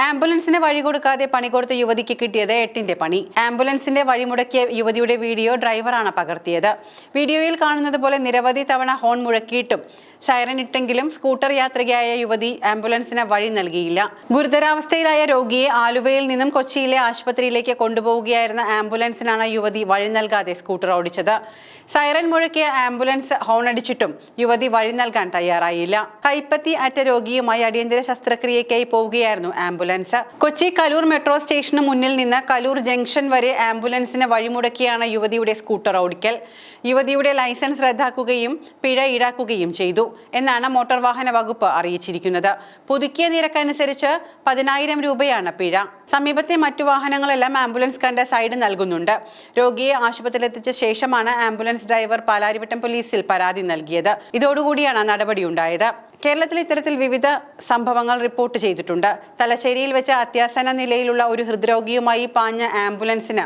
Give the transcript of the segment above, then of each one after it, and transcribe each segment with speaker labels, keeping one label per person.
Speaker 1: ആംബുലൻസിന് വഴി കൊടുക്കാതെ പണി കൊടുത്ത യുവതിക്ക് കിട്ടിയത് 8ന്റെ പണി. ആംബുലൻസിന്റെ വഴിമുടക്കിയ യുവതിയുടെ വീഡിയോ ഡ്രൈവറാണ് പകർത്തിയത്. വീഡിയോയിൽ കാണുന്നത് പോലെ നിരവധി തവണ ഹോൺ മുഴക്കിയിട്ടും സൈറൻ ഇട്ടെങ്കിലും സ്കൂട്ടർ യാത്രികയായ യുവതി ആംബുലൻസിന് വഴി നൽകിയില്ല. ഗുരുതരാവസ്ഥയിലായ രോഗിയെ ആലുവയിൽ നിന്നും കൊച്ചിയിലെ ആശുപത്രിയിലേക്ക് കൊണ്ടുപോവുകയായിരുന്ന ആംബുലൻസിനാണ് യുവതി വഴി നൽകാതെ സ്കൂട്ടർ ഓടിച്ചത്. സൈറൻ മുഴക്കിയ ആംബുലൻസ് ഹോണടിച്ചിട്ടും യുവതി വഴി നൽകാൻ തയ്യാറായില്ല. കൈപ്പത്തി അറ്റ രോഗിയുമായി അടിയന്തര ശസ്ത്രക്രിയയ്ക്കായി പോവുകയായിരുന്നു ആംബുലൻസ്. കൊച്ചി കലൂർ മെട്രോ സ്റ്റേഷന് മുന്നിൽ നിന്ന് കലൂർ ജംഗ്ഷൻ വരെ ആംബുലൻസിന് വഴിമുടക്കിയാണ് യുവതിയുടെ സ്കൂട്ടർ ഓടിക്കൽ. യുവതിയുടെ ലൈസൻസ് റദ്ദാക്കുകയും പിഴ ഈടാക്കുകയും ചെയ്തു എന്നാണ് മോട്ടോർ വാഹന വകുപ്പ് അറിയിച്ചിരിക്കുന്നത്. പുതുക്കിയ നിരക്കനുസരിച്ച് 10,000 രൂപയാണ് പിഴ. സമീപത്തെ മറ്റു വാഹനങ്ങളെല്ലാം ആംബുലൻസ് കണ്ട് സൈഡ് നൽകുന്നുണ്ട്. രോഗിയെ ആശുപത്രിയിലെത്തിച്ച ശേഷമാണ് ആംബുലൻസ് ഡ്രൈവർ പാലാരിവട്ടം പോലീസിൽ പരാതി നൽകിയത്. ഇതോടുകൂടിയാണ് നടപടിയുണ്ടായത്. കേരളത്തിൽ ഇത്തരത്തിൽ വിവിധ സംഭവങ്ങൾ റിപ്പോർട്ട് ചെയ്തിട്ടുണ്ട്. തലശ്ശേരിയിൽ വെച്ച് അത്യാസന്ന നിലയിലുള്ള ഒരു ഹൃദ്രോഗിയുമായി പാഞ്ഞ ആംബുലൻസിന്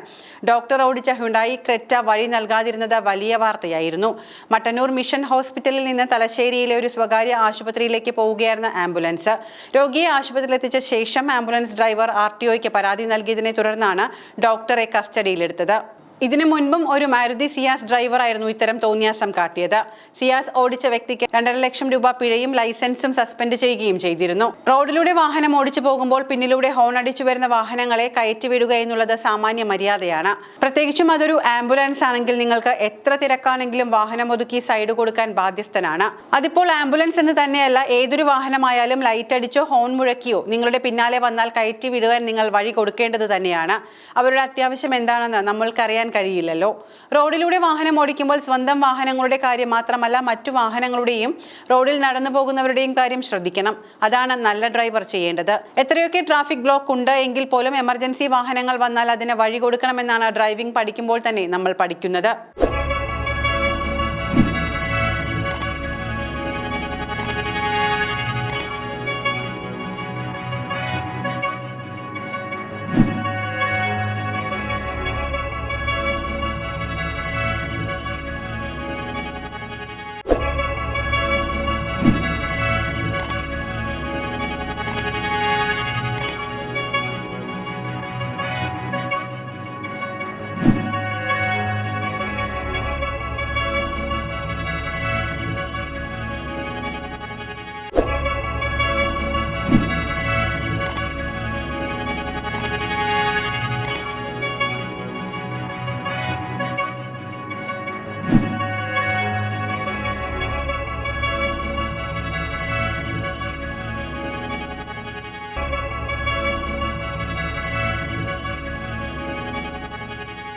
Speaker 1: ഡോക്ടർ ഓടിച്ച ഹ്യുണ്ടായി ക്രെറ്റ വഴി നൽകാതിരുന്നത് വലിയ വാർത്തയായിരുന്നു. മട്ടന്നൂർ മിഷൻ ഹോസ്പിറ്റലിൽ നിന്ന് തലശ്ശേരിയിലെ ഒരു സ്വകാര്യ ആശുപത്രിയിലേക്ക് പോവുകയായിരുന്ന ആംബുലൻസ്. രോഗിയെ ആശുപത്രിയിലെത്തിച്ച ശേഷം ആംബുലൻസ് ഡ്രൈവർ RTOയ്ക്ക് പരാതി നൽകിയതിനെ തുടർന്നാണ് ഡോക്ടറെ കസ്റ്റഡിയിലെടുത്തത്. ഇതിനു മുൻപും ഒരു മാരുതി സിയാസ് ഡ്രൈവറായിരുന്നു ഇത്തരം തോന്നിയാസം കാട്ടിയത്. സിയാസ് ഓടിച്ച വ്യക്തിക്ക് 2.5 ലക്ഷം രൂപ പിഴയും ലൈസൻസും സസ്പെൻഡ് ചെയ്യുകയും ചെയ്തിരുന്നു. റോഡിലൂടെ വാഹനം ഓടിച്ചു പോകുമ്പോൾ പിന്നിലൂടെ ഹോൺ അടിച്ചു വരുന്ന വാഹനങ്ങളെ കയറ്റിവിടുക എന്നുള്ളത് സാമാന്യ മര്യാദയാണ്. പ്രത്യേകിച്ചും അതൊരു ആംബുലൻസ് ആണെങ്കിൽ നിങ്ങൾക്ക് എത്ര തിരക്കാണെങ്കിലും വാഹനം ഒതുക്കി സൈഡ് കൊടുക്കാൻ ബാധ്യസ്ഥനാണ്. അതിപ്പോൾ ആംബുലൻസ് എന്ന് തന്നെയല്ല, ഏതൊരു വാഹനമായാലും ലൈറ്റ് അടിച്ചോ ഹോൺ മുഴക്കിയോ നിങ്ങളുടെ പിന്നാലെ വന്നാൽ കയറ്റി വിടുവാൻ നിങ്ങൾ വഴി കൊടുക്കേണ്ടത് തന്നെയാണ്. അവരുടെ അത്യാവശ്യം എന്താണെന്ന് നമ്മൾക്കറിയാൻ കഴിയില്ലല്ലോ. റോഡിലൂടെ വാഹനം ഓടിക്കുമ്പോൾ സ്വന്തം വാഹനങ്ങളുടെ കാര്യം മാത്രമല്ല, മറ്റു വാഹനങ്ങളുടെയും റോഡിൽ നടന്നു പോകുന്നവരുടെയും കാര്യം ശ്രദ്ധിക്കണം. അതാണ് നല്ല ഡ്രൈവർ ചെയ്യേണ്ടത്. എത്രയൊക്കെ ട്രാഫിക് ബ്ലോക്ക് ഉണ്ട് എങ്കിൽ പോലും എമർജൻസി വാഹനങ്ങൾ വന്നാൽ അതിന് വഴി കൊടുക്കണമെന്നാണ് ഡ്രൈവിംഗ് പഠിക്കുമ്പോൾ തന്നെ നമ്മൾ പഠിക്കുന്നത്.